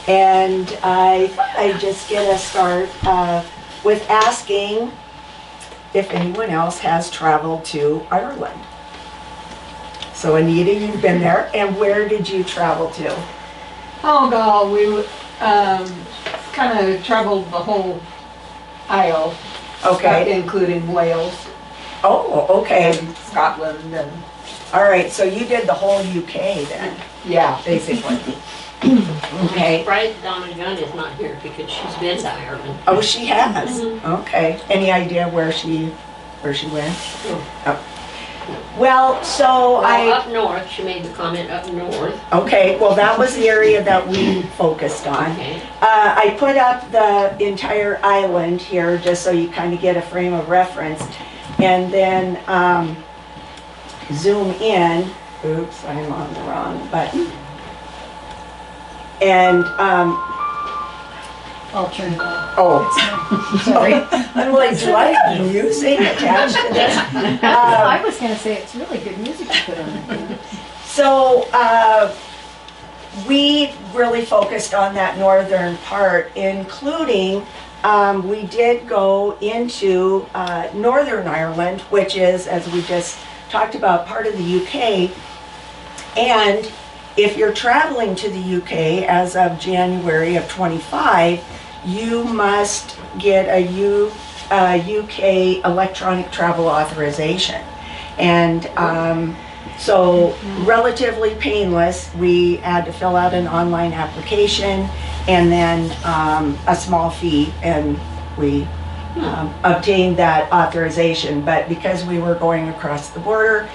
And I thought I'd just get us start with asking if anyone else has traveled to Ireland. So Anita, you've been there, and where did you travel to? Oh God, we kind of traveled the whole Isle, including Wales. Oh, okay. And Scotland and. All right, so you did the whole UK then? Yeah, basically. Okay. Surprised Donna Gunn is not here because she's been to Ireland. Oh, she has? Okay. Any idea where she went? Oh. Well, so up north, she made the comment up north. Okay, well that was the area that we focused on. Okay. I put up the entire island here just so you kind of get a frame of reference, and then zoom in. Oops, I'm on the wrong button. And I'll turn it off. oh, sorry. I'm like, do I have music attached to this? I was going to say it's really good music to put on there. So we really focused on that northern part, including we did go into Northern Ireland, which is, as we just talked about, part of the UK. And if you're traveling to the UK as of January of 25, you must get a UK electronic travel authorization. And so relatively painless. We had to fill out an online application and then a small fee, and we obtained that authorization. But because we were going across the border,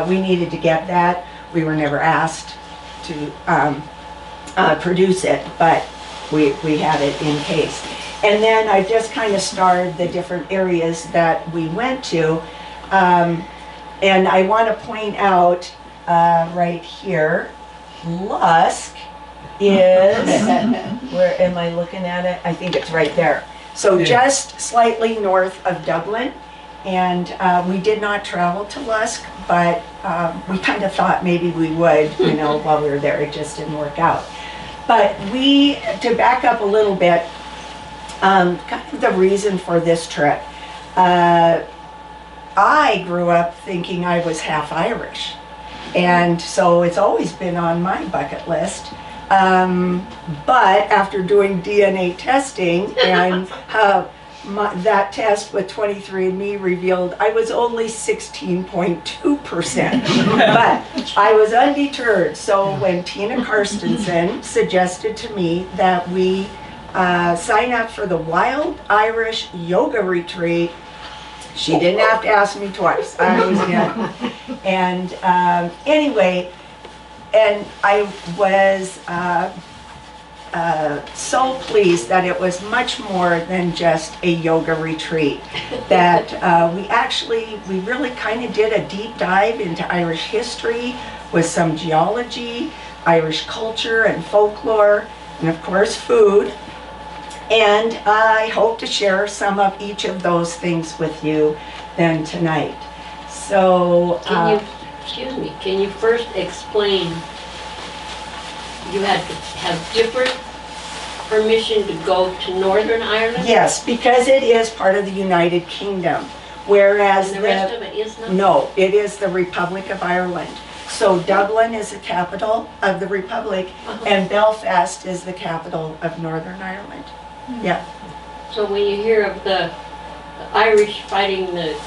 we needed to get that. We were never asked to produce it, but we had it in case. And then I just kind of starred the different areas that we went to. And I want to point out right here, Lusk is, where am I looking at it? I think it's right there. So just slightly north of Dublin. And we did not travel to Lusk, but we kind of thought maybe we would, while we were there. It just didn't work out. But to back up a little bit, kind of the reason for this trip, I grew up thinking I was half Irish. And so it's always been on my bucket list. But after doing DNA testing and that test with 23andMe revealed I was only 16.2%, but I was undeterred. So when Tina Carstensen suggested to me that we sign up for the Wild Irish Yoga Retreat, she didn't have to ask me twice. I was in. And anyway, and I was so pleased that it was much more than just a yoga retreat, that we really kind of did a deep dive into Irish history with some geology, Irish culture and folklore, and of course food. And I hope to share some of each of those things with you then tonight. So can you first explain, you had to have different permission to go to Northern Ireland? Yes, because it is part of the United Kingdom, whereas and the rest of it is not? No, it is the Republic of Ireland. So Dublin is the capital of the Republic, and Belfast is the capital of Northern Ireland. Yeah. So when you hear of the Irish fighting the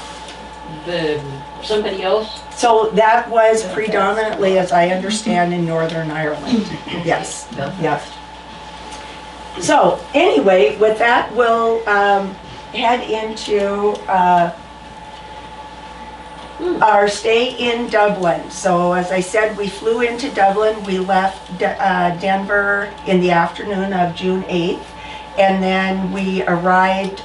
somebody else? So that was predominantly, as I understand, in Northern Ireland. Yes. Yeah. So anyway, with that, we'll head into our stay in Dublin. So as I said, we flew into Dublin. We left Denver in the afternoon of June 8th. And then we arrived,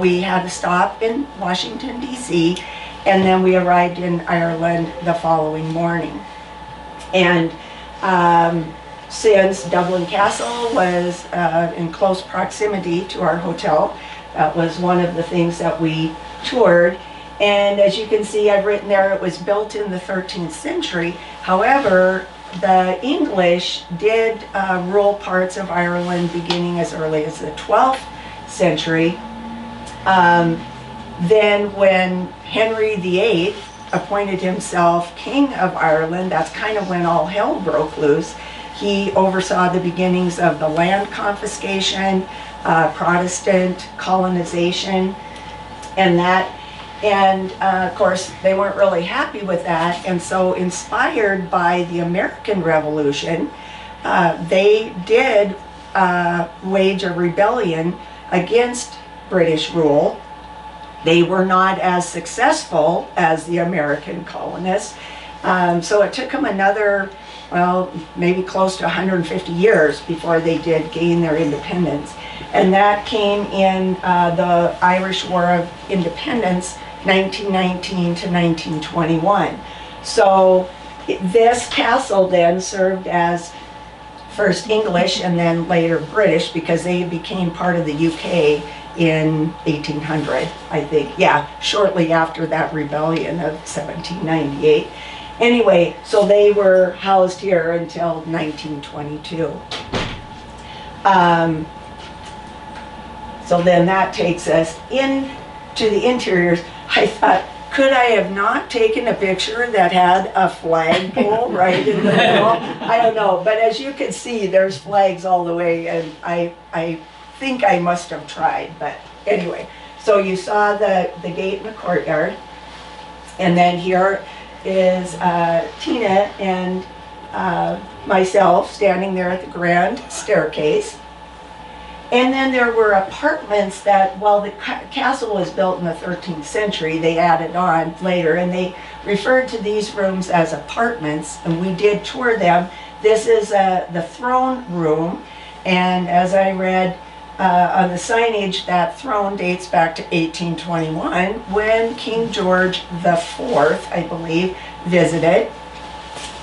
we had a stop in Washington, D.C., and then we arrived in Ireland the following morning. And since Dublin Castle was in close proximity to our hotel, that was one of the things that we toured. And as you can see, I've written there, it was built in the 13th century. However, the English did rule parts of Ireland beginning as early as the 12th century. Then when Henry VIII appointed himself King of Ireland, that's kind of when all hell broke loose. He oversaw the beginnings of the land confiscation, Protestant colonization, and that. And of course, they weren't really happy with that. And so, inspired by the American Revolution, they did wage a rebellion against British rule. They were not as successful as the American colonists. So it took them another, well, maybe close to 150 years before they did gain their independence. And that came in the Irish War of Independence, 1919 to 1921. So this castle then served as first English and then later British, because they became part of the UK in 1800, I think. Yeah, shortly after that rebellion of 1798. Anyway, so they were housed here until 1922. So then that takes us into the interiors. I thought, could I have not taken a picture that had a flagpole right in the middle? I don't know, but as you can see, there's flags all the way, and I think I must have tried, but anyway. So you saw the gate in the courtyard, and then here is Tina and myself standing there at the grand staircase. And then there were apartments that, while the castle was built in the 13th century, they added on later, and they referred to these rooms as apartments, and we did tour them. This is the throne room, and as I read on the signage, that throne dates back to 1821 when King George IV, I believe, visited.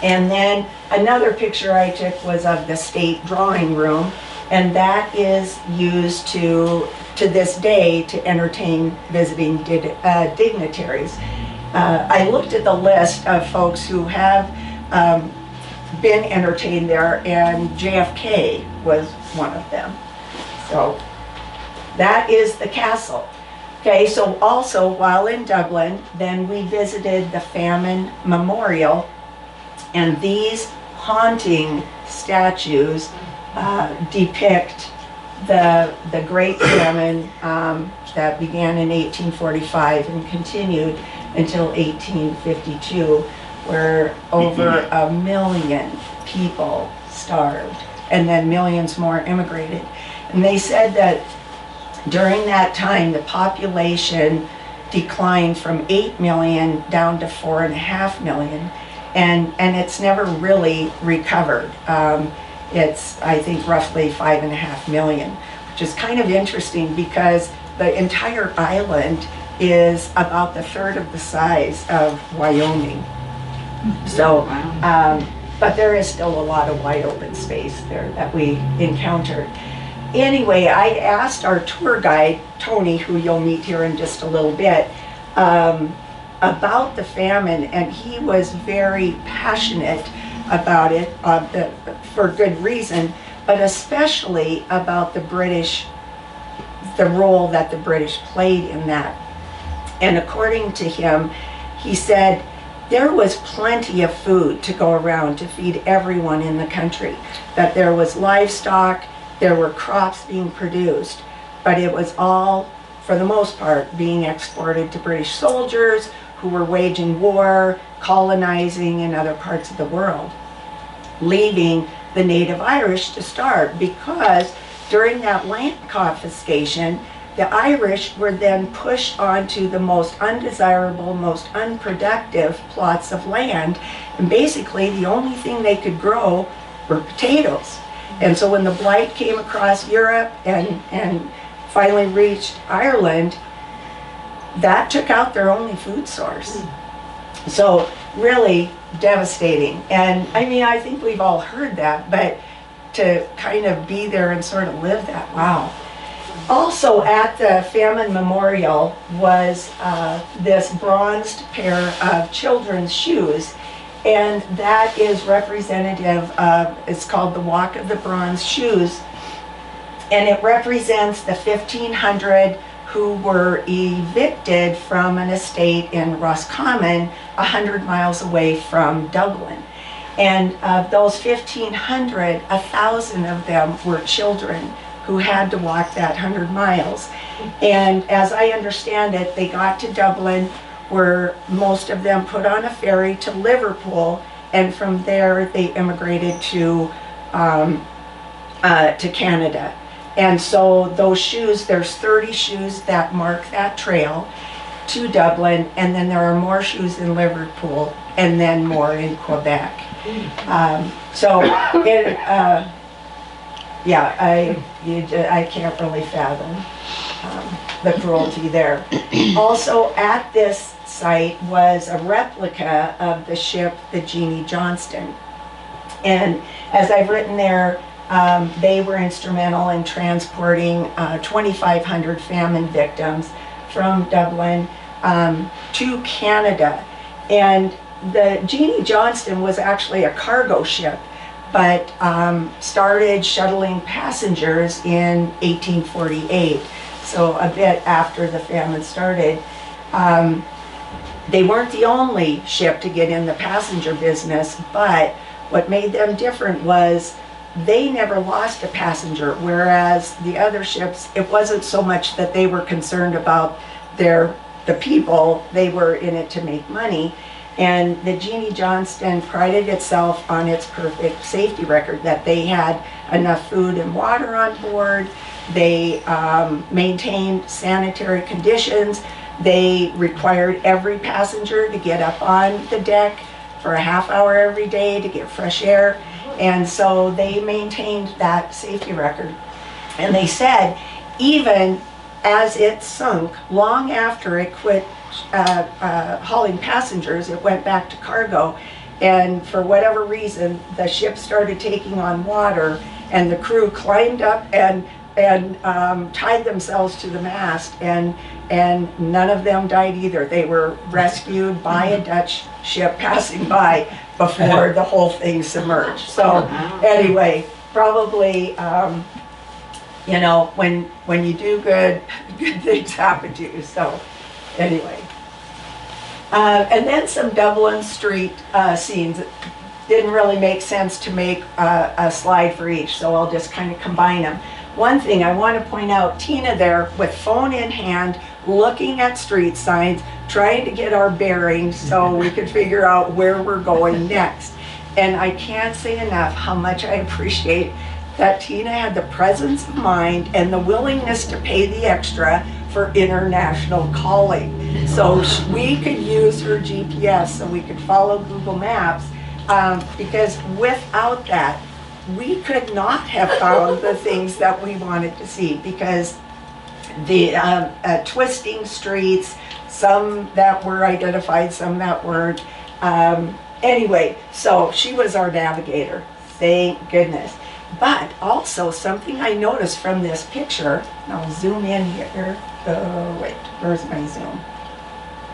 And then another picture I took was of the state drawing room, and that is used to this day to entertain visiting dignitaries. I looked at the list of folks who have been entertained there, and JFK was one of them. So that is the castle. Okay, so also while in Dublin, then we visited the Famine Memorial, and these haunting statues depict the Great Famine that began in 1845 and continued until 1852, where over 1 million people starved, and then millions more immigrated. And they said that during that time, the population declined from 8 million down to 4.5 million, and it's never really recovered. It's, I think, roughly 5.5 million, which is kind of interesting because the entire island is about the third of the size of Wyoming. So, but there is still a lot of wide open space there that we encountered. Anyway, I asked our tour guide, Tony, who you'll meet here in just a little bit, about the famine, and he was very passionate about it for good reason, but especially about the role that the British played in that. And according to him, he said there was plenty of food to go around to feed everyone in the country, that there was livestock, there were crops being produced, but it was all, for the most part, being exported to British soldiers who were waging war, colonizing in other parts of the world, leaving the native Irish to starve, because during that land confiscation, the Irish were then pushed onto the most undesirable, most unproductive plots of land, and basically the only thing they could grow were potatoes. And so when the blight came across Europe and finally reached Ireland, that took out their only food source. So really devastating. And I mean, I think we've all heard that, but to kind of be there and sort of live that, wow. Also at the Famine Memorial was this bronzed pair of children's shoes. And that is representative of, it's called the Walk of the Bronze Shoes. And it represents the 1,500 who were evicted from an estate in Roscommon, 100 miles away from Dublin. And of those 1,500, 1,000 of them were children who had to walk that 100 miles. And as I understand it, they got to Dublin, where most of them put on a ferry to Liverpool, and from there they immigrated to Canada. And so those shoes, there's 30 shoes that mark that trail to Dublin, and then there are more shoes in Liverpool, and then more in Quebec. I can't really fathom the cruelty there. Also at this site was a replica of the ship, the Jeannie Johnston. And as I've written there, they were instrumental in transporting 2,500 famine victims from Dublin to Canada. And the Jeannie Johnston was actually a cargo ship, but started shuttling passengers in 1848, so a bit after the famine started. They weren't the only ship to get in the passenger business, but what made them different was they never lost a passenger, whereas the other ships, it wasn't so much that they were concerned about the people, they were in it to make money. And the Jeannie Johnston prided itself on its perfect safety record, that they had enough food and water on board, they maintained sanitary conditions, they required every passenger to get up on the deck for a half hour every day to get fresh air. And so they maintained that safety record. And they said, even as it sunk, long after it quit hauling passengers, it went back to cargo. And for whatever reason, the ship started taking on water, and the crew climbed up and tied themselves to the mast, and none of them died either. They were rescued by a Dutch ship passing by before the whole thing submerged. So anyway, probably, you know, when you do good things happen to you. So anyway. And then some Dublin street scenes. It didn't really make sense to make a slide for each, so I'll just kind of combine them. One thing I want to point out, Tina there with phone in hand, looking at street signs, trying to get our bearings so we could figure out where we're going next. And I can't say enough how much I appreciate that Tina had the presence of mind and the willingness to pay the extra for international calling. So we could use her GPS so we could follow Google Maps, because without that, we could not have found the things that we wanted to see, because the twisting streets, some that were identified, some that weren't. Anyway, so she was our navigator, thank goodness. But also something I noticed from this picture, and I'll zoom in here. Wait, where's my zoom?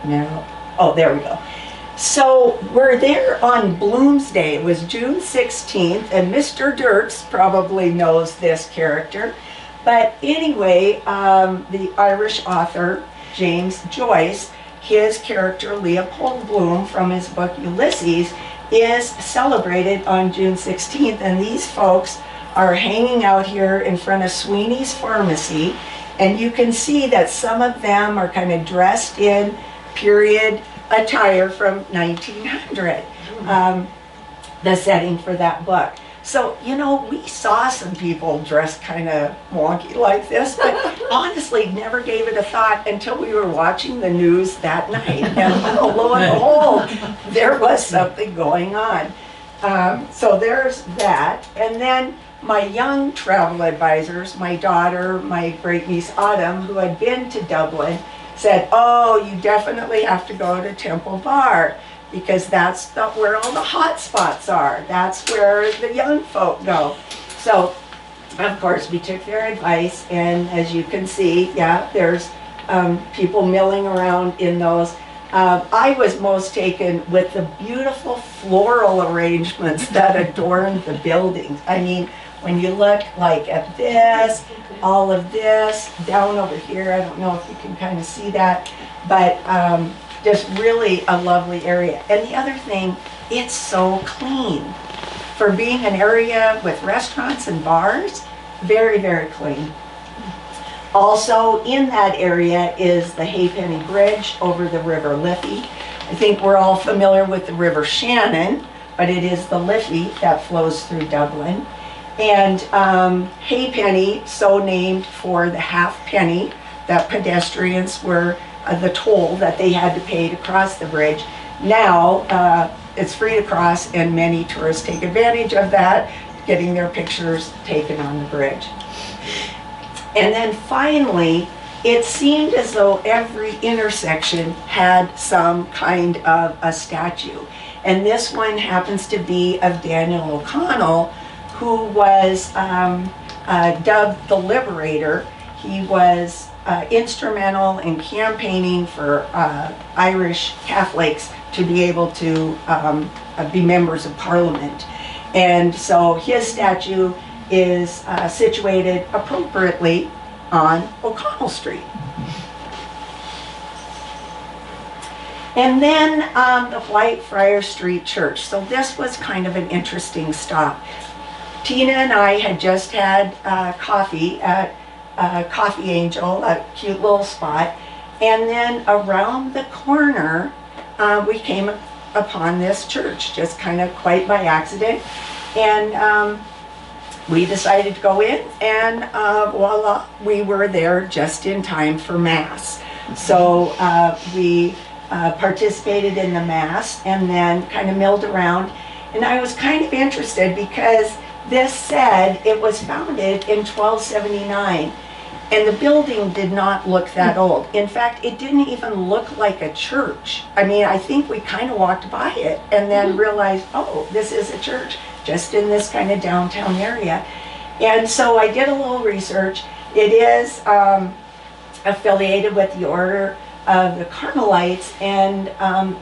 No, oh, there we go. So we're there on Bloomsday. It was June 16th, and Mr. Dirks probably knows this character. But anyway, the Irish author, James Joyce, his character Leopold Bloom from his book Ulysses is celebrated on June 16th, and these folks are hanging out here in front of Sweeney's Pharmacy, and you can see that some of them are kind of dressed in period attire from 1900, the setting for that book. So, you know, we saw some people dressed kind of wonky like this, but honestly never gave it a thought until we were watching the news that night. And lo and behold, there was something going on. So there's that. And then my young travel advisors, my daughter, my great niece Autumn, who had been to Dublin, said, oh, you definitely have to go to Temple Bar, because that's where all the hot spots are. That's where the young folk go. So, of course, we took their advice, and as you can see, yeah, there's people milling around in those I was most taken with the beautiful floral arrangements that adorned the buildings. I mean, when you look like at this, all of this, down over here, I don't know if you can kind of see that, but just really a lovely area. And the other thing, it's so clean. For being an area with restaurants and bars, very, very clean. Also in that area is the Halfpenny Bridge over the River Liffey. I think we're all familiar with the River Shannon, but it is the Liffey that flows through Dublin. And Halfpenny, so named for the halfpenny that pedestrians were, the toll that they had to pay to cross the bridge. Now it's free to cross, and many tourists take advantage of that, getting their pictures taken on the bridge. And then finally, it seemed as though every intersection had some kind of a statue. And this one happens to be of Daniel O'Connell, who was dubbed the Liberator. He was instrumental in campaigning for Irish Catholics to be able to be members of Parliament. And so his statue is situated appropriately on O'Connell Street. And then the Whitefriars Street Church. So this was kind of an interesting stop. Tina and I had just had coffee at Coffee Angel, a cute little spot. And then around the corner, we came upon this church, just kind of quite by accident. And we decided to go in, and voila, we were there just in time for Mass. So we participated in the Mass and then kind of milled around. And I was kind of interested because this said it was founded in 1279. And the building did not look that old. In fact, it didn't even look like a church. I mean, I think we kind of walked by it and then realized, oh, this is a church, just in this kind of downtown area. And so I did a little research. It is affiliated with the Order of the Carmelites, and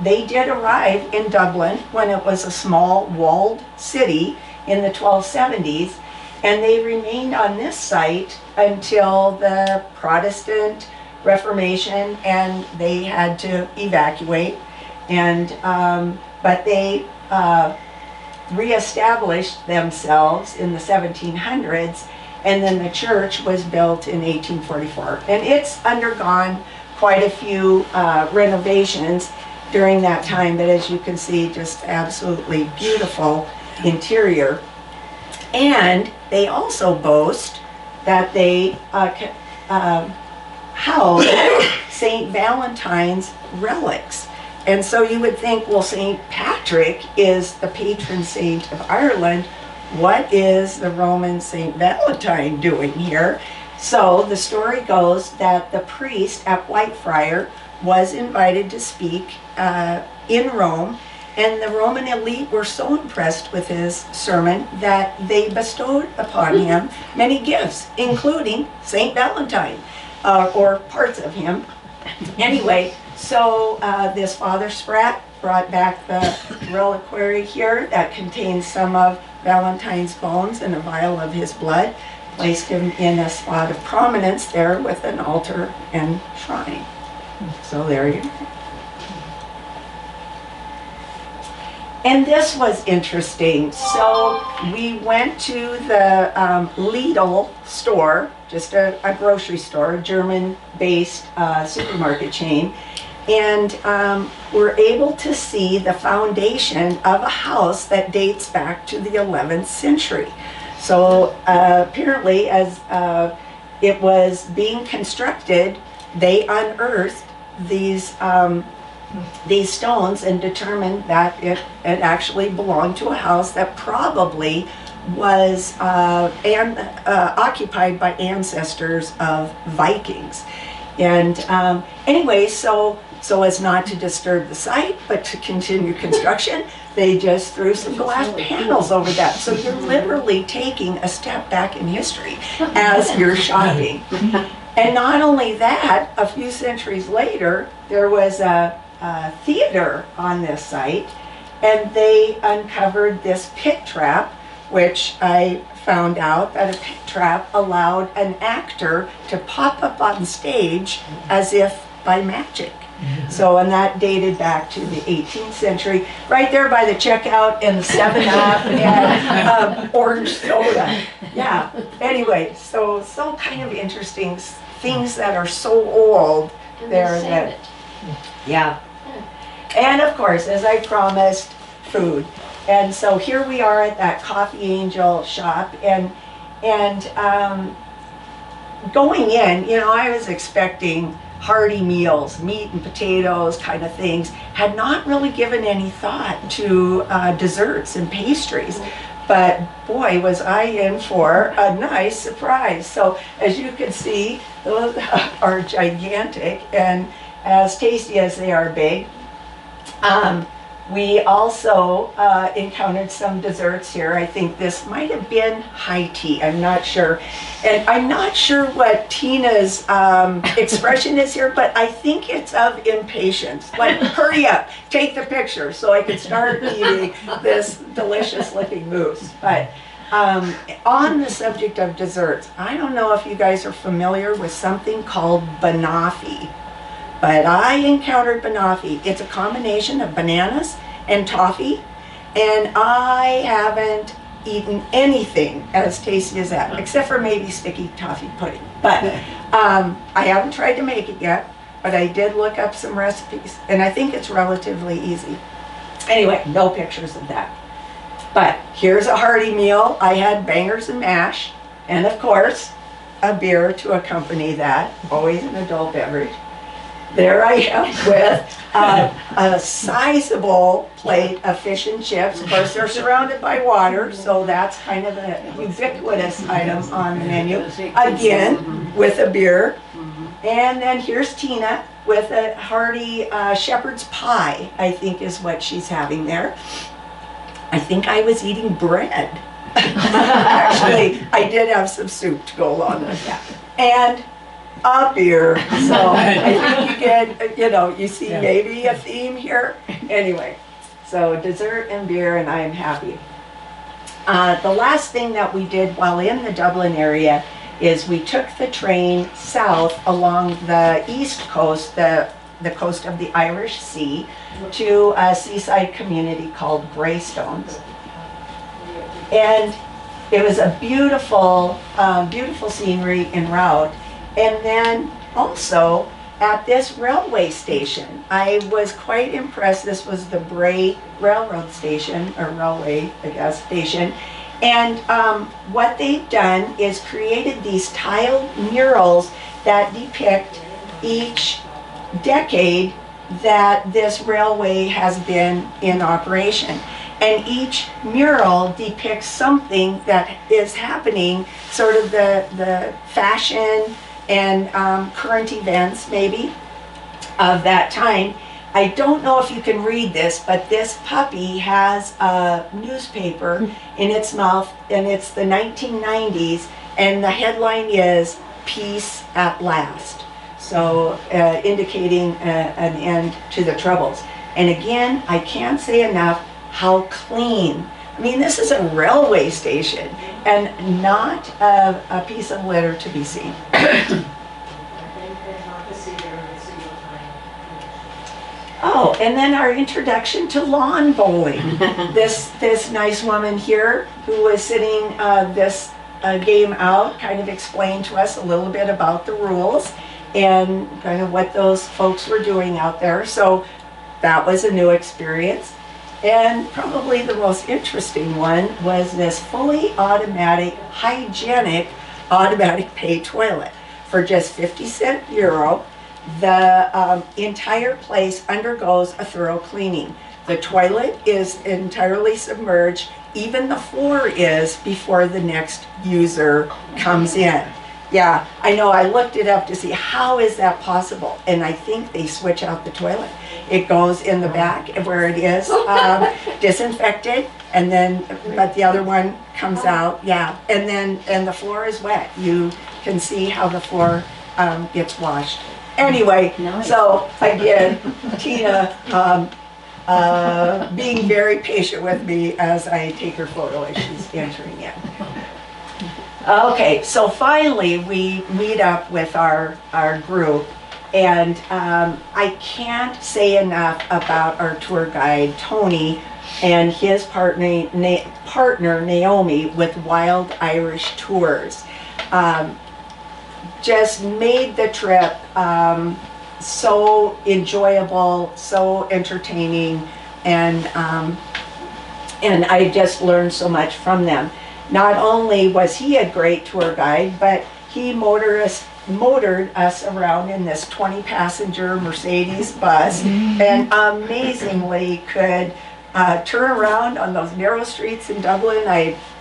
they did arrive in Dublin when it was a small walled city in the 1270s. And they remained on this site until the Protestant Reformation, and they had to evacuate. And but they reestablished themselves in the 1700s, and then the church was built in 1844. And it's undergone quite a few renovations during that time, but as you can see, just absolutely beautiful interior. And they also boast that they house St. Valentine's relics. And so you would think, well, St. Patrick is the patron saint of Ireland. What is the Roman St. Valentine doing here? So the story goes that the priest at Whitefriar was invited to speak in Rome, and the Roman elite were so impressed with his sermon that they bestowed upon him many gifts, including St. Valentine, or parts of him. Anyway, so this Father Spratt brought back the reliquary here that contains some of Valentine's bones and a vial of his blood, placed him in a spot of prominence there with an altar and shrine. So there you go. And this was interesting. So we went to the Lidl store, just a grocery store, a German-based supermarket chain, and we're able to see the foundation of a house that dates back to the 11th century. So apparently, as it was being constructed, they unearthed these stones and determined that it actually belonged to a house that probably was occupied by ancestors of Vikings. And anyway, so as not to disturb the site, but to continue construction, they just threw some glass panels over that. So you're literally taking a step back in history as you're shopping. And not only that, a few centuries later, there was a theater on this site, and they uncovered this pit trap, which I found out that a pit trap allowed an actor to pop up on stage as if by magic. So, and that dated back to the 18th century, right there by the checkout and the 7-Up and orange soda. Yeah, anyway, so kind of interesting things that are so old And there they save that, it. yeah. And of course, as I promised, food. And so here we are at that Coffee Angel shop, and going in, you know, I was expecting hearty meals, meat and potatoes kind of things, had not really given any thought to desserts and pastries. But boy, was I in for a nice surprise. So as you can see, those are gigantic and as tasty as they are big. We also encountered some desserts here. I think this might have been high tea, I'm not sure. And I'm not sure what Tina's expression is here, but I think it's of impatience. Like, hurry up, take the picture so I can start eating this delicious looking mousse. But on the subject of desserts, I don't know if you guys are familiar with something called banoffee. But I encountered banoffee. It's a combination of bananas and toffee, and I haven't eaten anything as tasty as that, except for maybe sticky toffee pudding. But I haven't tried to make it yet, but I did look up some recipes, and I think it's relatively easy. Anyway, no pictures of that. But here's a hearty meal. I had bangers and mash, and of course, a beer to accompany that, always an adult beverage. There I am with a sizable plate of fish and chips. Of course, they're surrounded by water, so that's kind of a ubiquitous item on the menu. Again, with a beer. And then here's Tina with a hearty shepherd's pie, I think is what she's having there. I think I was eating bread. Actually, I did have some soup to go along with that. And a beer, so I think you get, you know, you see maybe a theme here. Anyway, so dessert and beer, and I am happy. The last thing that we did while in the Dublin area is we took the train south along the east coast, the coast of the Irish Sea, to a seaside community called Greystones. And it was a beautiful, beautiful scenery en route. And then also at this railway station, I was quite impressed. This was the Bray Railroad Station, or railway, I guess, station. And what they've done is created these tiled murals that depict each decade that this railway has been in operation. And each mural depicts something that is happening, sort of the fashion and current events, maybe, of that time. I don't know if you can read this, but this puppy has a newspaper in its mouth, and it's the 1990s, and the headline is "Peace at Last." So indicating an end to the Troubles. And again, I can't say enough how clean. I mean, this is a railway station and not a piece of litter to be seen. Oh, and then our introduction to lawn bowling. This nice woman here who was sitting this game out kind of explained to us a little bit about the rules and kind of what those folks were doing out there. So that was a new experience. And probably the most interesting one was this fully automatic, hygienic, automatic pay toilet. For just 50-cent euro, the entire place undergoes a thorough cleaning. The toilet is entirely submerged, even the floor is, before the next user comes in. Yeah, I know, I looked it up to see how is that possible, and I think they switch out the toilet. It goes in the back where it is disinfected, and then, but the other one comes out, yeah. And the floor is wet. You can see how the floor gets washed. Anyway, Nice. so again, Tina being very patient with me as I take her photo as she's entering it. Okay, so finally we meet up with our group, and I can't say enough about our tour guide, Tony, and his partner Naomi with Wild Irish Tours. Just made the trip so enjoyable, so entertaining, and I just learned so much from them. Not only was he a great tour guide, but he motored us around in this 20-passenger Mercedes bus, and amazingly could turn around on those narrow streets in Dublin.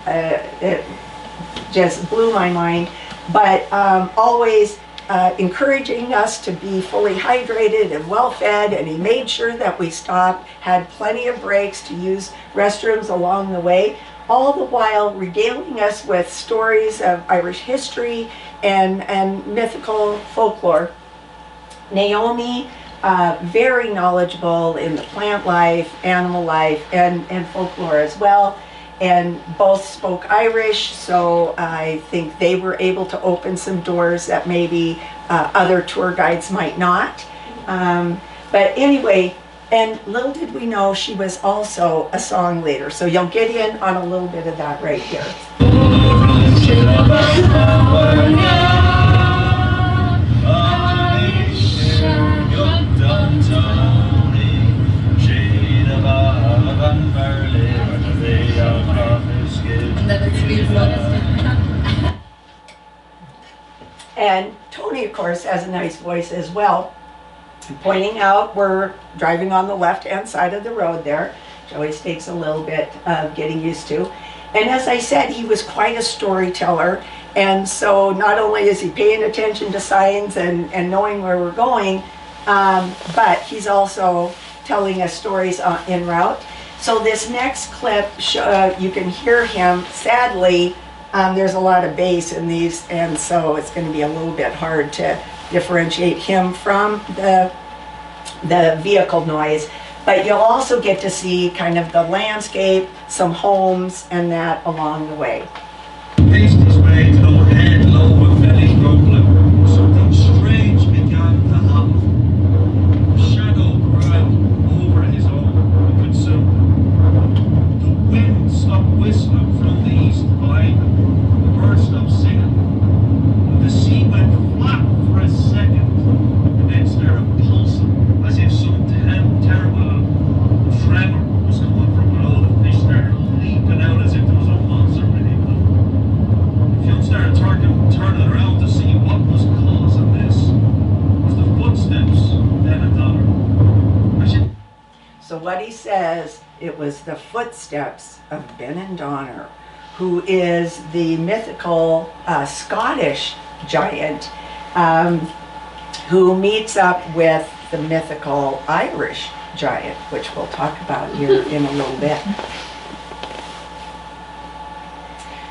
It just blew my mind. But always encouraging us to be fully hydrated and well fed, and he made sure that we stopped, had plenty of breaks to use restrooms along the way, all the while regaling us with stories of Irish history and mythical folklore. Naomi, very knowledgeable in the plant life, animal life, and folklore as well. And both spoke Irish, so I think they were able to open some doors that maybe other tour guides might not. But anyway, and little did we know she was also a song leader. So you'll get in on a little bit of that right here. And Tony, of course, has a nice voice as well, pointing out we're driving on the left-hand side of the road there, which always takes a little bit of getting used to. And as I said, he was quite a storyteller, and so not only is he paying attention to signs and knowing where we're going, but he's also telling us stories en route. So this next clip, you can hear him. Sadly, there's a lot of bass in these, and so it's going to be a little bit hard to differentiate him from the vehicle noise. But you'll also get to see kind of the landscape, some homes, and that along the way. Paced his way to the head low and belly rumbling. Something strange began to happen. A shadow grew out over his own consumed. The wind stopped whistling from the east behind him. The birds stopped singing. And the sea went flat for a second, and then started pulsing as if some terrible tremor was coming from below. The fish started leaping out as if there was a monster beneath them. Fionn started turning around to see what was causing this. It was the footsteps of Ben and Donner. So what he says, it was the footsteps of Ben and Donner, who is the mythical Scottish giant who meets up with the mythical Irish giant, which we'll talk about here in a little bit.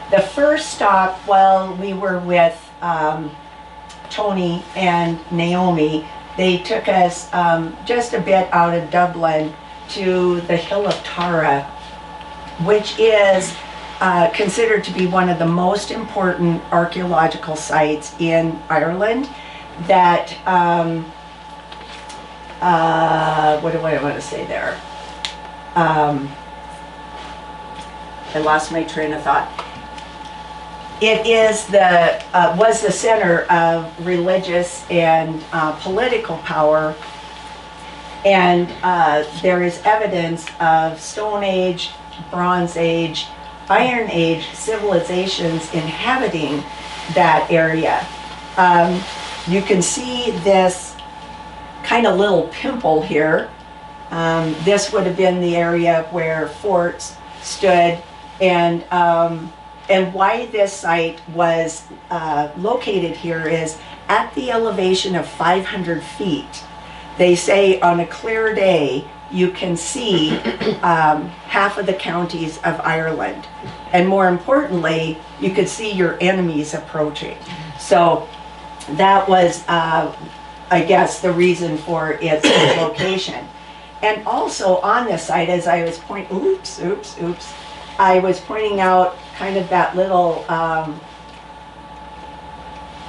The first stop, while we were with Tony and Naomi, they took us just a bit out of Dublin to the Hill of Tara, which is considered to be one of the most important archaeological sites in Ireland. That, what do I want to say there? I lost my train of thought. It is was the center of religious and political power, and there is evidence of Stone Age, Bronze Age, Iron Age civilizations inhabiting that area. You can see this kind of little pimple here. This would have been the area where forts stood, and why this site was located here is at the elevation of 500 feet. They say on a clear day you can see half of the counties of Ireland, and more importantly, you could see your enemies approaching. So that was, I guess, the reason for its location. And also on this site, as I was I was pointing out kind of that little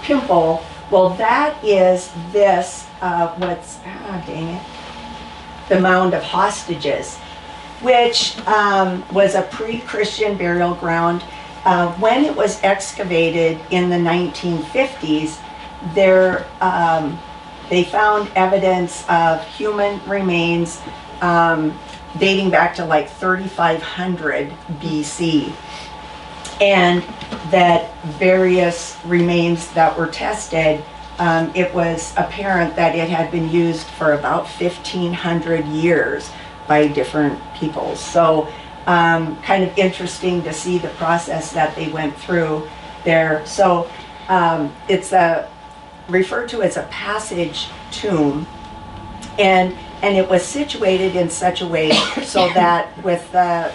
pimple. Well, that is this, dang it, the mound of hostages, which was a pre-Christian burial ground. When it was excavated in the 1950s, they found evidence of human remains dating back to like 3500 BC. And that various remains that were tested, it was apparent that it had been used for about 1500 years by different peoples. So kind of interesting to see the process that they went through there. So it's referred to as a passage tomb, and it was situated in such a way so that with the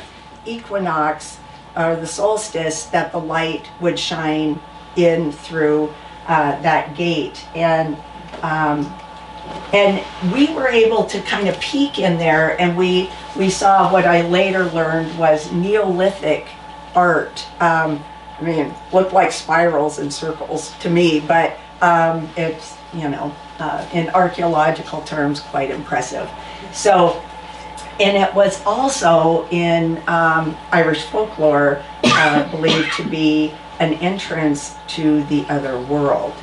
equinox or the solstice, that the light would shine in through that gate. And we were able to kind of peek in there, and we saw what I later learned was Neolithic art. I mean, looked like spirals and circles to me, but it's, you know, in archaeological terms, quite impressive. So, and it was also in Irish folklore believed to be an entrance to the other world,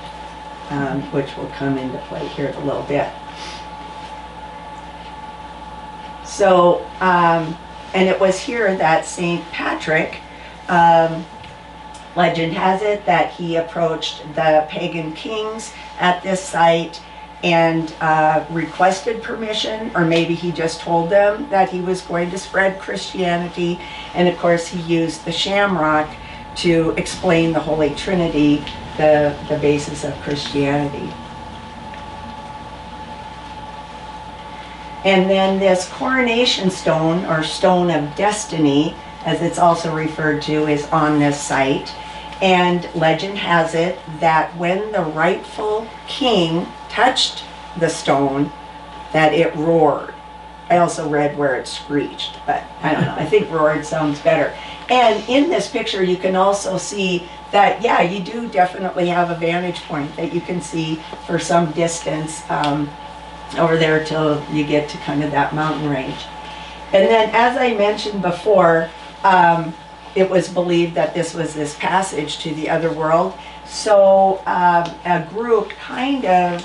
which will come into play here in a little bit. So, and it was here that St. Patrick, legend has it that he approached the pagan kings at this site and requested permission, or maybe he just told them that he was going to spread Christianity. And of course he used the shamrock to explain the Holy Trinity, the basis of Christianity. And then this coronation stone, or stone of destiny, as it's also referred to, is on this site. And legend has it that when the rightful king touched the stone, that it roared. I also read where it screeched, but I don't know. I think roared sounds better. And in this picture, you can also see that, yeah, you do definitely have a vantage point that you can see for some distance over there till you get to kind of that mountain range. And then, as I mentioned before, it was believed that this was this passage to the other world. So a group kind of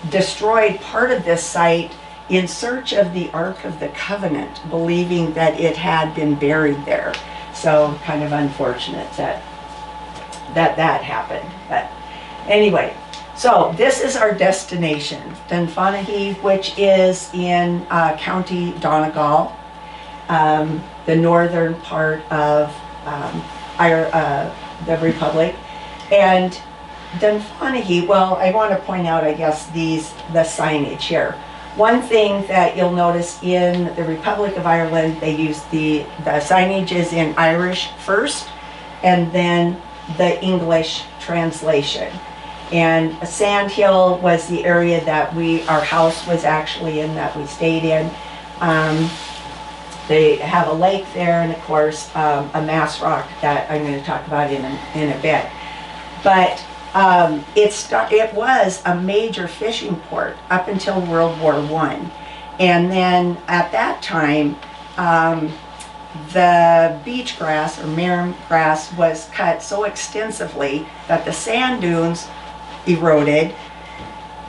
destroyed part of this site in search of the Ark of the Covenant, believing that it had been buried there. So kind of unfortunate that happened. But anyway, so this is our destination, Dunfanaghy, which is in County Donegal, the northern part of the Republic. And Dunfanaghy, well, I want to point out, I guess, the signage here. One thing that you'll notice in the Republic of Ireland, they use the signage is in Irish first, and then the English translation. And Sandhill was the area that our house was actually in, that we stayed in. They have a lake there, and of course a mass rock that I'm going to talk about in a bit. But it was a major fishing port up until World War I. And then at that time, the beach grass or marram grass was cut so extensively that the sand dunes eroded,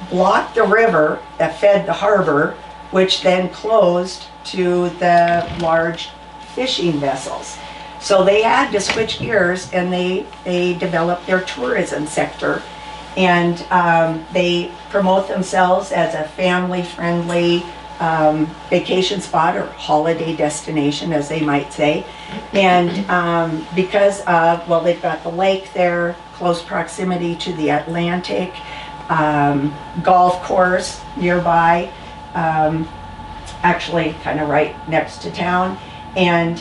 blocked the river that fed the harbor, which then closed to the large fishing vessels. So they had to switch gears, and they developed their tourism sector, and they promote themselves as a family-friendly vacation spot or holiday destination, as they might say. And because of, well, they've got the lake there, close proximity to the Atlantic, golf course nearby, actually kind of right next to town, and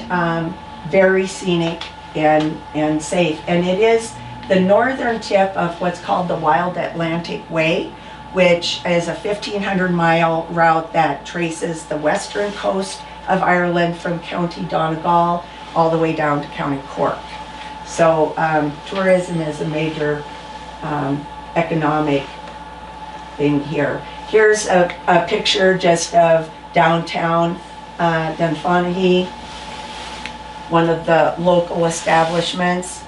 very scenic and safe. And it is the northern tip of what's called the Wild Atlantic Way, which is a 1,500-mile route that traces the western coast of Ireland from County Donegal all the way down to County Cork. So tourism is a major economic thing here. Here's a picture just of downtown Dunfanaghy, one of the local establishments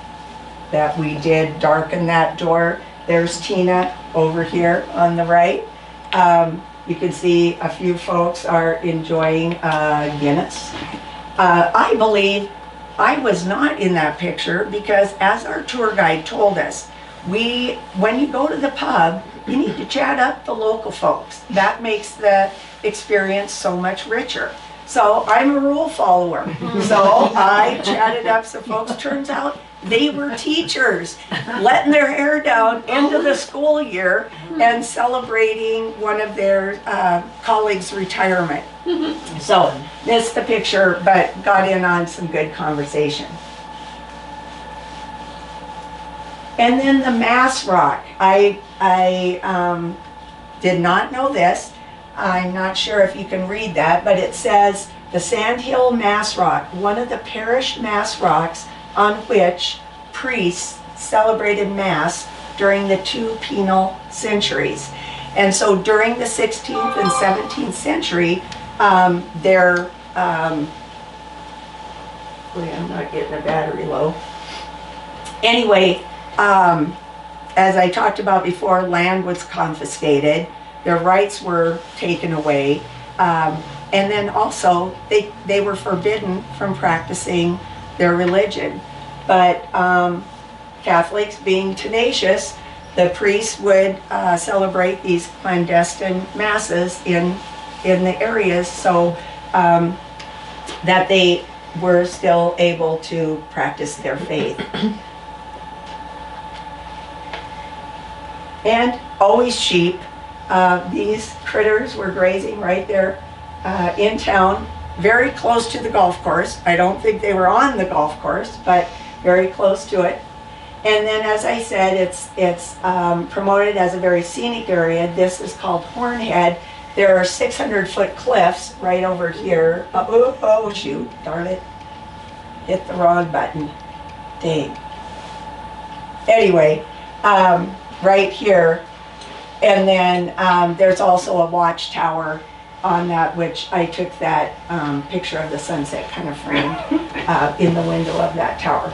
that we did darken that door. There's Tina over here on the right. You can see a few folks are enjoying Guinness. I believe I was not in that picture because, as our tour guide told us, when you go to the pub, you need to chat up the local folks. That makes the experience so much richer. So I'm a rule follower. So I chatted up some folks. Turns out they were teachers letting their hair down end of the school year and celebrating one of their colleagues' retirement. So missed the picture, but got in on some good conversation. And then the Mass Rock. I did not know this. I'm not sure if you can read that, but it says the Sandhill Mass Rock, one of the parish mass rocks on which priests celebrated Mass during the 2 penal centuries. And so during the 16th and 17th century, I'm not getting a battery low. Anyway, as I talked about before, land was confiscated, their rights were taken away, and then also they were forbidden from practicing their religion. But Catholics, being tenacious, the priests would celebrate these clandestine masses in the areas so that they were still able to practice their faith. And always sheep. These critters were grazing right there in town, very close to the golf course. I don't think they were on the golf course, but very close to it. And then, as I said, it's promoted as a very scenic area. This is called Hornhead. There are 600-foot cliffs right over here. Oh, shoot, darn it. Hit the wrong button. Dang. Anyway, right here. And then there's also a watchtower on that, which I took that picture of the sunset kind of framed in the window of that tower.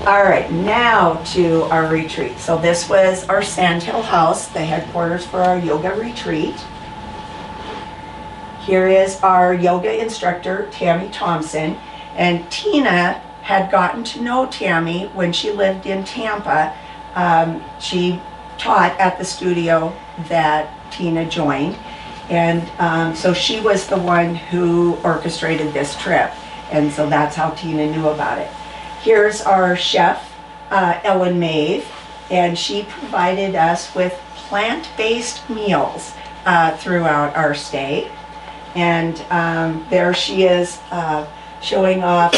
All right, now to our retreat. So this was our Sandhill house, the headquarters for our yoga retreat. Here is our yoga instructor, Tammy Thompson. And Tina had gotten to know Tammy when she lived in Tampa. She taught at the studio that Tina joined. And so she was the one who orchestrated this trip. And so that's how Tina knew about it. Here's our chef, Ellen Maeve, and she provided us with plant-based meals throughout our stay. And there she is showing off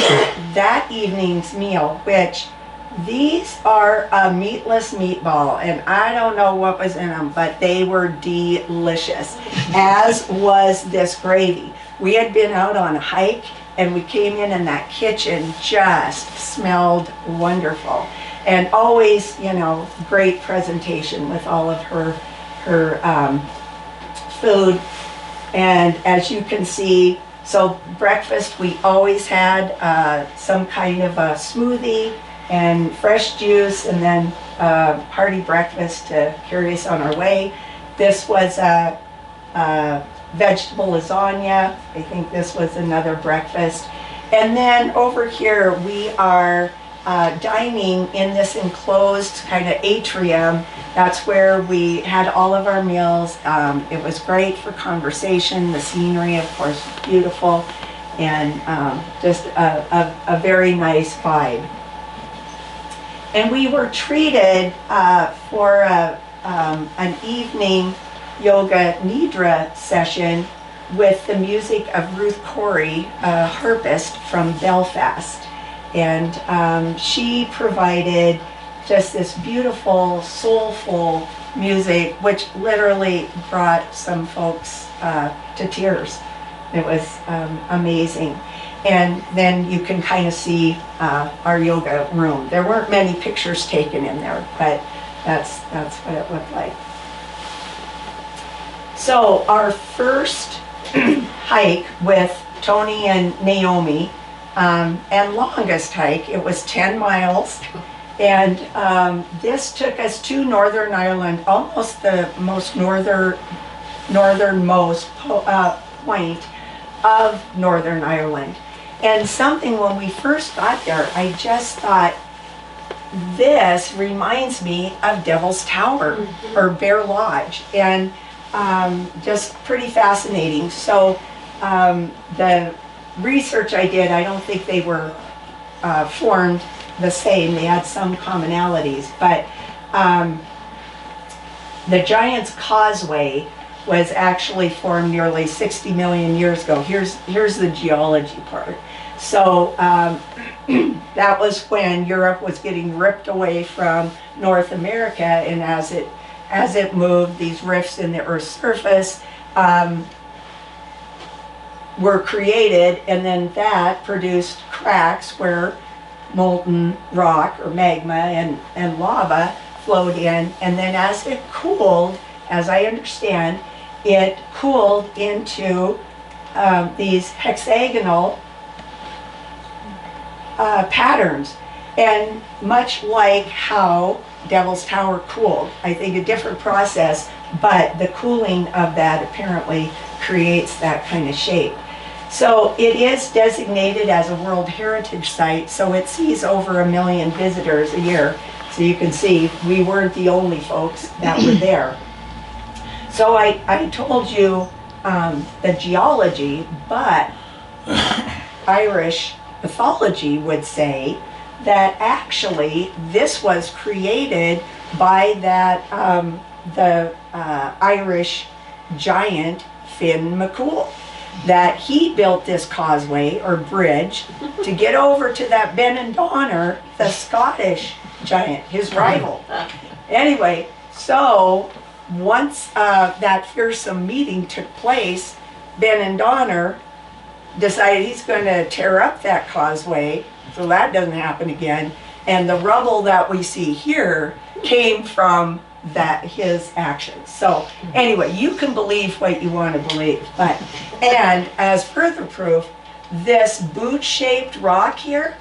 that evening's meal, which these are a meatless meatball, and I don't know what was in them, but they were delicious, as was this gravy. We had been out on a hike, and we came in and that kitchen just smelled wonderful. And always, you know, great presentation with all of her food. And as you can see, so breakfast, we always had some kind of a smoothie and fresh juice, and then hearty breakfast to carry us on our way. This was a vegetable lasagna. I think this was another breakfast. And then over here we are dining in this enclosed kind of atrium. That's where we had all of our meals. It was great for conversation. The scenery, of course, was beautiful, and just a very nice vibe. And we were treated for an evening yoga nidra session with the music of Ruth Corey, a harpist from Belfast. And she provided just this beautiful, soulful music, which literally brought some folks to tears. It was amazing. And then you can kind of see our yoga room. There weren't many pictures taken in there, but that's what it looked like. So our first hike with Tony and Naomi, and longest hike, it was 10 miles. And this took us to Northern Ireland, almost the most northernmost point of Northern Ireland. And something when we first got there, I just thought, this reminds me of Devil's Tower or Bear Lodge, and just pretty fascinating. So the research I did, I don't think they were formed the same. They had some commonalities, but the Giant's Causeway was actually formed nearly 60 million years ago. Here's the geology part. So that was when Europe was getting ripped away from North America, and as it moved, these rifts in the Earth's surface were created, and then that produced cracks where molten rock or magma and lava flowed in, and then as it cooled, as I understand, it cooled into these hexagonal patterns, and much like how Devil's Tower cooled. I think a different process, but the cooling of that apparently creates that kind of shape. So it is designated as a World Heritage Site, so it sees over 1 million visitors a year. So you can see we weren't the only folks that were there. So I told you the geology, but Irish mythology would say that actually this was created by that the Irish giant Finn McCool, that he built this causeway or bridge to get over to that Benandonner, the Scottish giant, his rival. Anyway, so once that fearsome meeting took place, Benandonner decided he's going to tear up that causeway so that doesn't happen again. And the rubble that we see here came from his actions. So anyway, you can believe what you want to believe. But and as further proof, this boot-shaped rock here,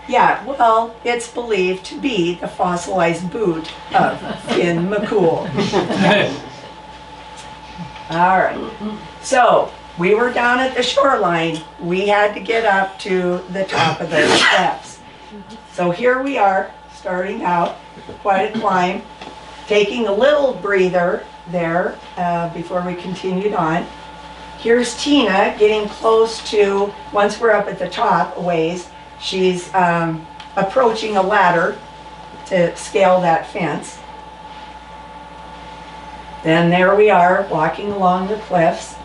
yeah, well, it's believed to be the fossilized boot of Finn McCool. All right. So we were down at the shoreline. We had to get up to the top of those steps. So here we are, starting out, quite a climb, taking a little breather there before we continued on. Here's Tina getting close to, once we're up at the top a ways, she's approaching a ladder to scale that fence. Then there we are, walking along the cliffs.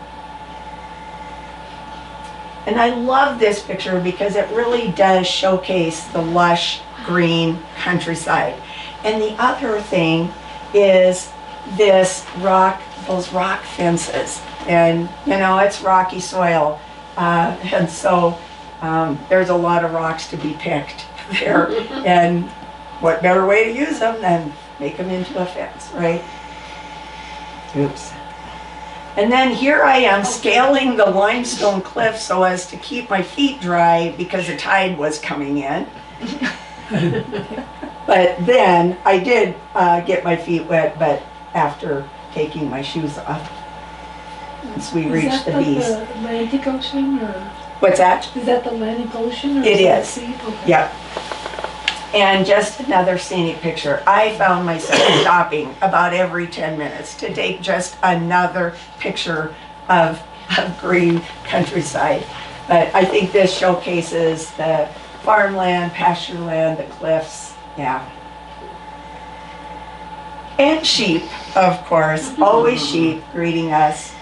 And I love this picture because it really does showcase the lush green countryside. And the other thing is those rock fences. And you know, it's rocky soil. And so there's a lot of rocks to be picked there. And what better way to use them than make them into a fence, right? Oops. And then here I am scaling the limestone cliff so as to keep my feet dry because the tide was coming in. But then I did get my feet wet, but after taking my shoes off, once we reached the beach. Is that the Atlantic Ocean, or? What's that? Is that the Atlantic Ocean? Or It that is. sea? Okay. Yep. And just another scenic picture. I found myself stopping about every 10 minutes to take just another picture of green countryside. But I think this showcases the farmland, pasture land, the cliffs, yeah. And sheep, of course, always sheep greeting us.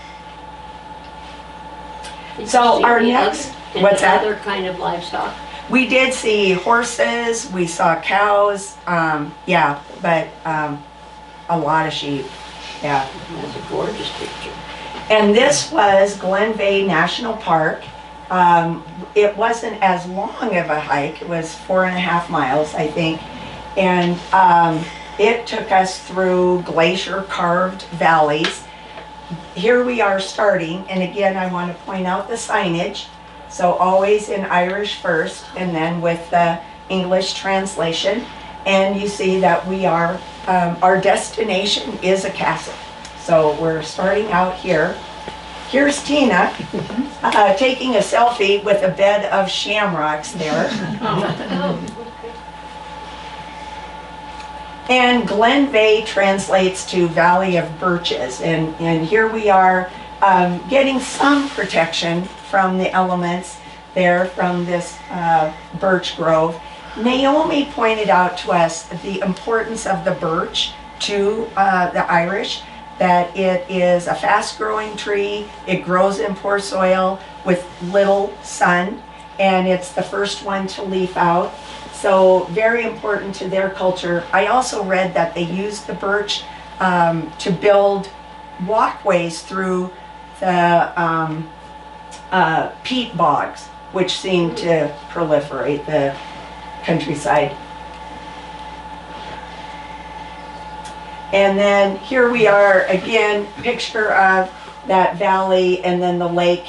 Did So you see our any next, other, what's that? Other kind of livestock? We did see horses, we saw cows, yeah, but a lot of sheep, yeah. That's a gorgeous picture. And this was Glen Veigh National Park. It wasn't as long of a hike, it was 4.5 miles, I think. And it took us through glacier-carved valleys. Here we are starting, and again, I want to point out the signage. So always in Irish first, and then with the English translation. And you see that we are, our destination is a castle. So we're starting out here. Here's Tina taking a selfie with a bed of shamrocks there. And Glen Veigh translates to Valley of Birches. And here we are getting some protection from the elements there from this birch grove. Naomi pointed out to us the importance of the birch to the Irish, that it is a fast-growing tree, it grows in poor soil with little sun, and it's the first one to leaf out. So very important to their culture. I also read that they used the birch to build walkways through the peat bogs, which seem to proliferate the countryside. And then here we are again, picture of that valley and then the lake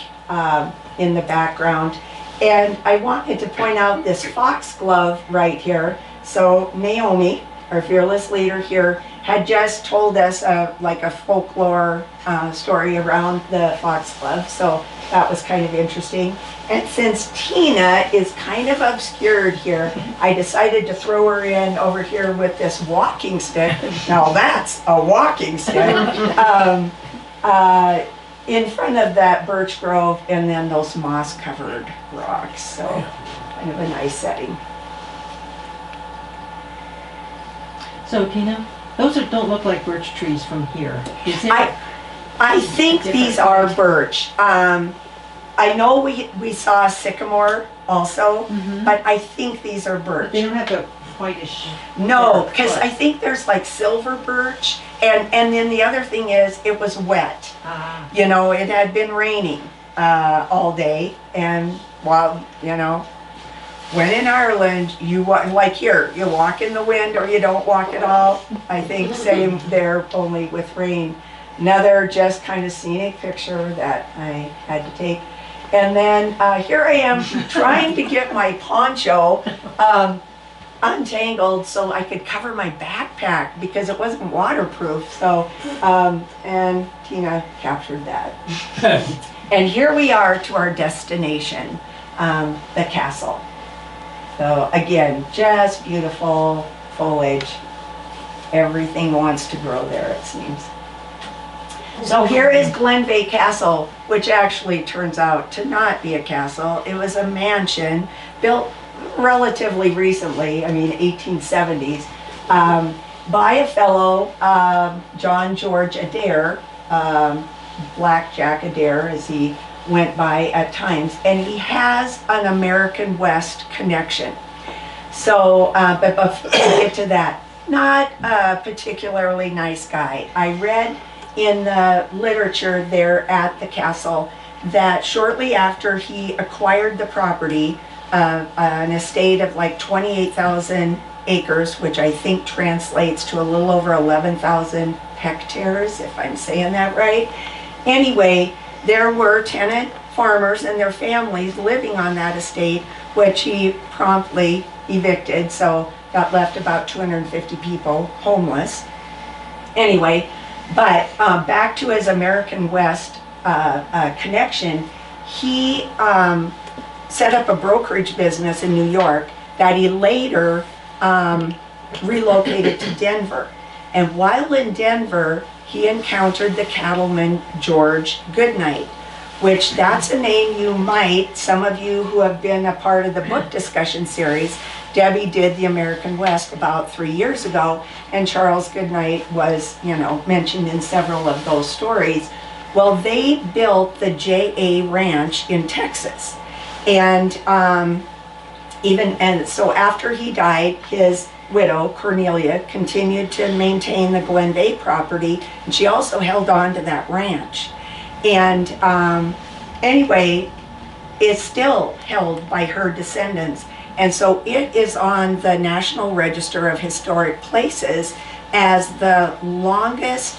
in the background. And I wanted to point out this foxglove right here. So Naomi, our fearless leader here, had just told us like a folklore story around the foxglove. So that was kind of interesting. And since Tina is kind of obscured here, I decided to throw her in over here with this walking stick. Now that's a walking stick. In front of that birch grove and then those moss-covered rocks. So kind of a nice setting. So Tina, those don't look like birch trees from here. Is it? I think these are birch. I know we saw sycamore also, but I think these are birch. But they don't have the whitish. No, because I think there's like silver birch, and then the other thing is it was wet. You know, it had been raining all day, and while, you know, when in Ireland, you like here, you walk in the wind or you don't walk at all. I think same there, only with rain. Another just kind of scenic picture that I had to take. And then here I am trying to get my poncho untangled so I could cover my backpack because it wasn't waterproof. So, and Tina captured that. And here we are to our destination, the castle. So again, just beautiful foliage. Everything wants to grow there, it seems. So here is Glen Veigh Castle, which actually turns out to not be a castle. It was a mansion built relatively recently, I mean 1870s, by a fellow, John George Adair, Black Jack Adair as he went by at times, and he has an American West connection. So, but before we get to that, not a particularly nice guy. I read in the literature there at the castle that shortly after he acquired the property, an estate of like 28,000 acres, which I think translates to a little over 11,000 hectares, if I'm saying that right. Anyway, there were tenant farmers and their families living on that estate, which he promptly evicted, so that left about 250 people homeless. Anyway, but back to his American West connection, he set up a brokerage business in New York that he later relocated to Denver. And while in Denver, he encountered the cattleman George Goodnight, which that's a name you might, some of you who have been a part of the book discussion series, Debbie did the American West about 3 years ago, and Charles Goodnight was, you know, mentioned in several of those stories. Well, they built the J.A. Ranch in Texas. And And so after he died, his widow, Cornelia, continued to maintain the Glen Bay property, and she also held on to that ranch. And anyway, it's still held by her descendants. And so it is on the National Register of Historic Places as the longest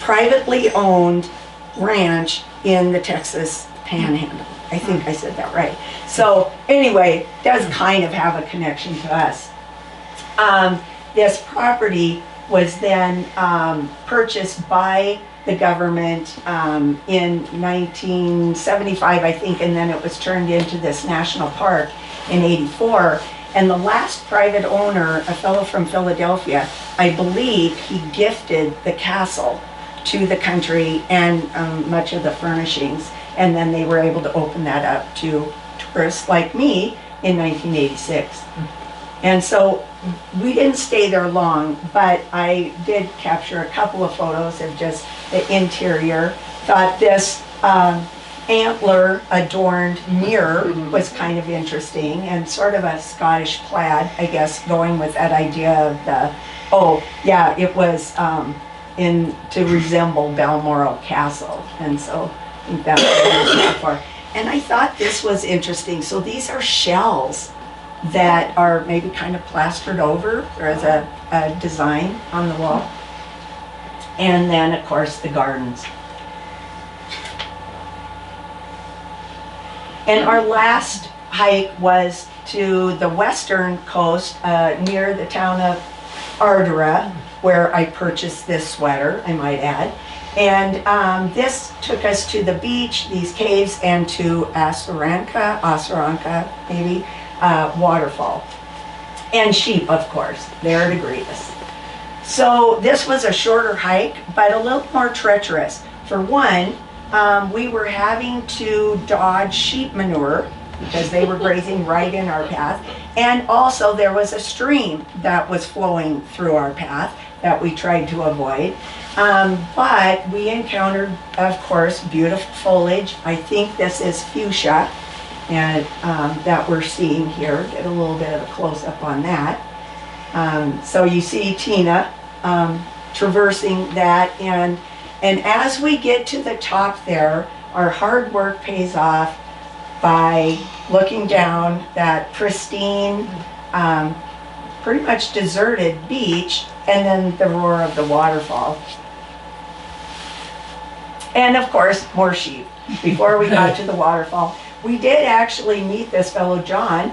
privately owned ranch in the Texas Panhandle. I think I said that right. So anyway, does kind of have a connection to us. This property was then purchased by the government in 1975, I think, and then it was turned into this national park in '84. And the last private owner, a fellow from Philadelphia, I believe he gifted the castle to the country and much of the furnishings. And then they were able to open that up to tourists like me in 1986. And so we didn't stay there long, but I did capture a couple of photos of just the interior. Thought this antler adorned mirror was kind of interesting, and sort of a Scottish plaid, I guess, going with that idea of the, oh yeah, it was to resemble Balmoral Castle. And so I think that's what it was that for. And I thought this was interesting. So these are shells that are maybe kind of plastered over or as a design on the wall. And then of course the gardens. And our last hike was to the western coast near the town of Ardara, where I purchased this sweater, I might add. And this took us to the beach, these caves, and to Asaranka maybe, waterfall. And sheep, of course, there to greet us. So this was a shorter hike, but a little more treacherous. For one, we were having to dodge sheep manure because they were grazing right in our path. And also there was a stream that was flowing through our path that we tried to avoid. But we encountered, of course, beautiful foliage. I think this is fuchsia, and that we're seeing here. Get a little bit of a close-up on that. So you see Tina traversing that, and as we get to the top there, our hard work pays off by looking down that pristine, pretty much deserted beach, and then the roar of the waterfall. And of course, more sheep. Before we got to the waterfall, we did actually meet this fellow John,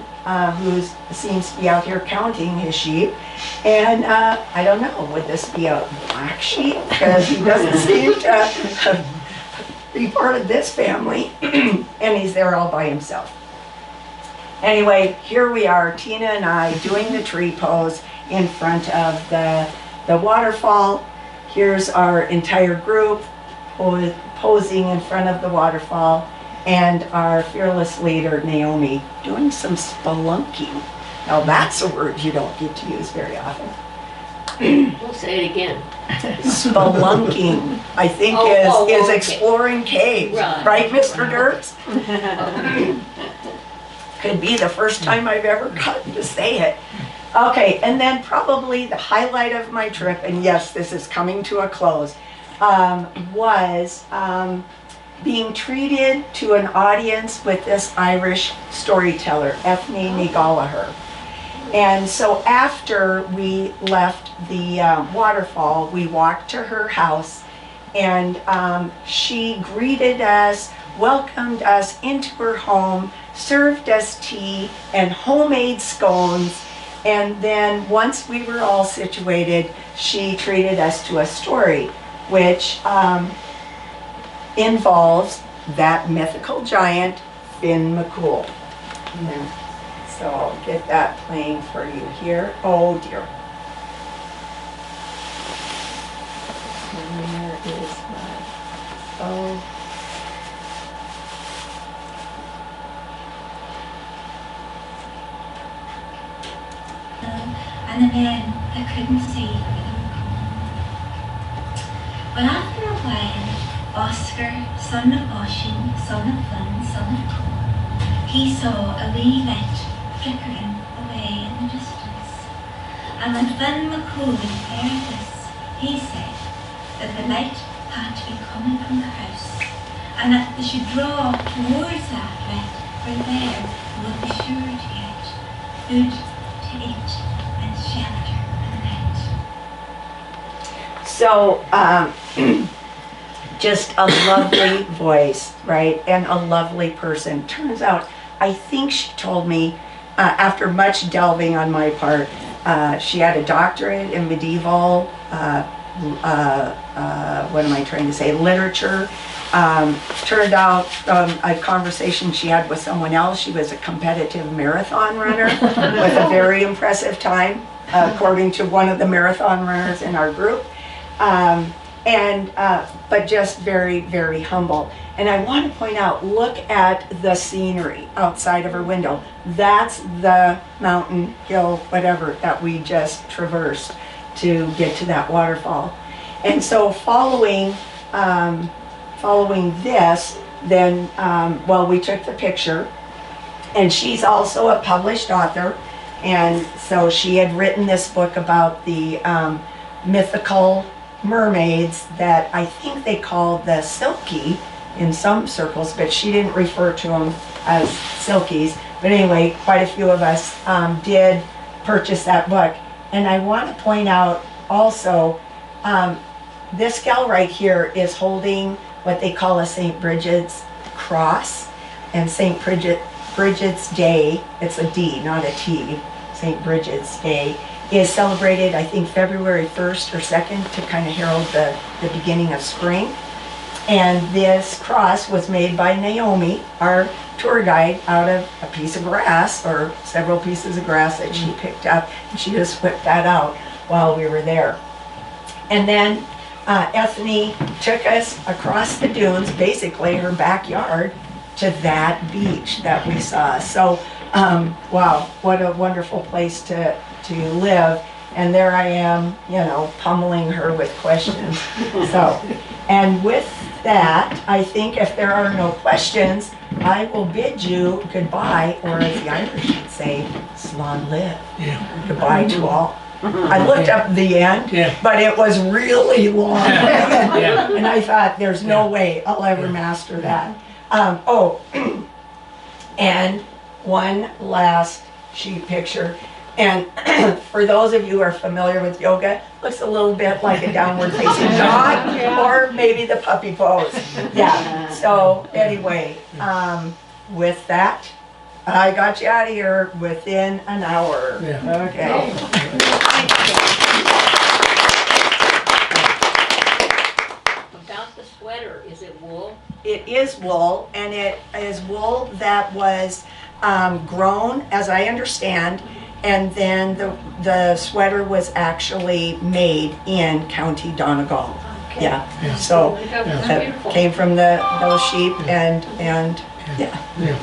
who seems to be out here counting his sheep. And I don't know, would this be a black sheep? Because he doesn't seem to be part of this family, and he's there all by himself. Anyway, here we are, Tina and I, doing the tree pose in front of the waterfall. Here's our entire group posing in front of the waterfall, and our fearless leader, Naomi, doing some spelunking. Now that's a word you don't get to use very often. We'll say it again. Spelunking, I think is okay. exploring caves, right, Mr. Dirks? Could be the first time I've ever gotten to say it. Okay, and then probably the highlight of my trip, and yes, this is coming to a close, was being treated to an audience with this Irish storyteller, Ethne Gallagher. And so after we left the waterfall, we walked to her house, and she greeted us, welcomed us into her home, served us tea and homemade scones, and then once we were all situated, she treated us to a story, which involves that mythical giant, Finn McCool. So I'll get that playing for you here. Oh dear. And there is my, and again, I couldn't see where they were going. But after a while, Oscar, son of Oisin, son of Finn, son of Cor, he saw a wee light flickering away in the distance. And when Finn McCool heard this, he said that the light had to be coming from the house, and that they should draw towards that light, for there they would be sure to get food to eat and shelter for the night. So, just a lovely voice, right? And a lovely person. Turns out, I think she told me, after much delving on my part, she had a doctorate in medieval, what am I trying to say, literature. Turned out from a conversation she had with someone else, she was a competitive marathon runner with a very impressive time, according to one of the marathon runners in our group. But just very, very humble. And I want to point out, look at the scenery outside of her window. That's the mountain, hill, whatever, that we just traversed to get to that waterfall. And so following this, then, we took the picture, and she's also a published author. And so she had written this book about the mythical mermaids that I think they call the silky in some circles, but she didn't refer to them as silkies. But anyway, quite a few of us did purchase that book. And I want to point out also, this gal right here is holding what they call a St. Bridget's cross. And St. Bridget's Day, it's a D, not a T, St. Bridget's Day, is celebrated, I think, February 1st or 2nd to kind of herald the beginning of spring. And this cross was made by Naomi, our tour guide, out of a piece of grass, or several pieces of grass that she picked up, and she just whipped that out while we were there. And then Ethne took us across the dunes, basically her backyard, to that beach that we saw. So, wow, what a wonderful place to live. And there I am, pummeling her with questions. So, and with that, I think if there are no questions, I will bid you goodbye, or as the Irish would say, slán live. Yeah. Goodbye to all. I looked up the end, Yeah. but it was really long. Yeah. And I thought, there's no way I'll ever master that. And one last sheet picture. And for those of you who are familiar with yoga, looks a little bit like a downward facing dog, or maybe the puppy pose. Yeah, so anyway, with that, I got you out of here within an hour. Yeah. Okay. About the sweater, is it wool? It is wool, and it is wool that was grown, as I understand, and then the sweater was actually made in County Donegal. Okay. Yeah, Yeah. so It's that beautiful. came from those sheep, and yeah. Yeah.